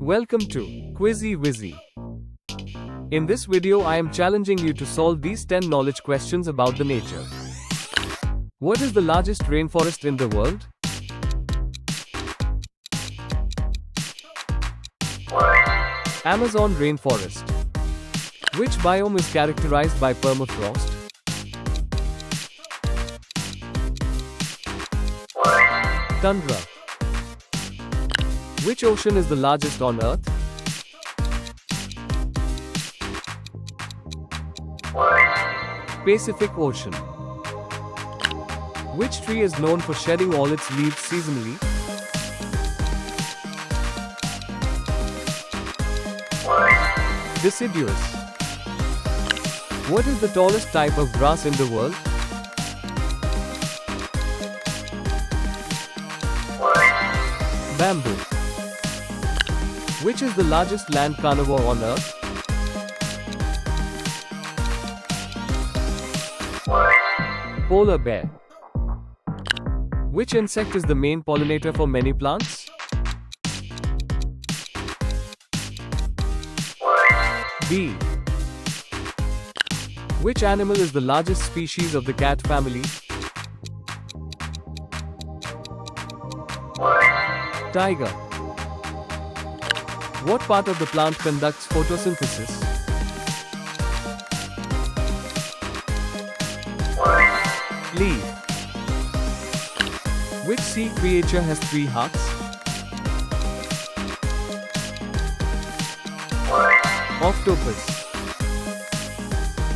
Welcome to Quizzy Wizzy. In this video I am challenging you to solve these 10 knowledge questions about the nature. What is the largest rainforest in the world? Amazon rainforest. Which biome is characterized by permafrost? Tundra. Which ocean is the largest on Earth? Pacific Ocean. Which tree is known for shedding all its leaves seasonally? Deciduous. What is the tallest type of grass in the world? Bamboo. Which is the largest land carnivore on Earth? Polar bear. Which insect is the main pollinator for many plants? Bee. Which animal is the largest species of the cat family? Tiger. What part of the plant conducts photosynthesis? Leaf. Which sea creature has 3 hearts? Octopus.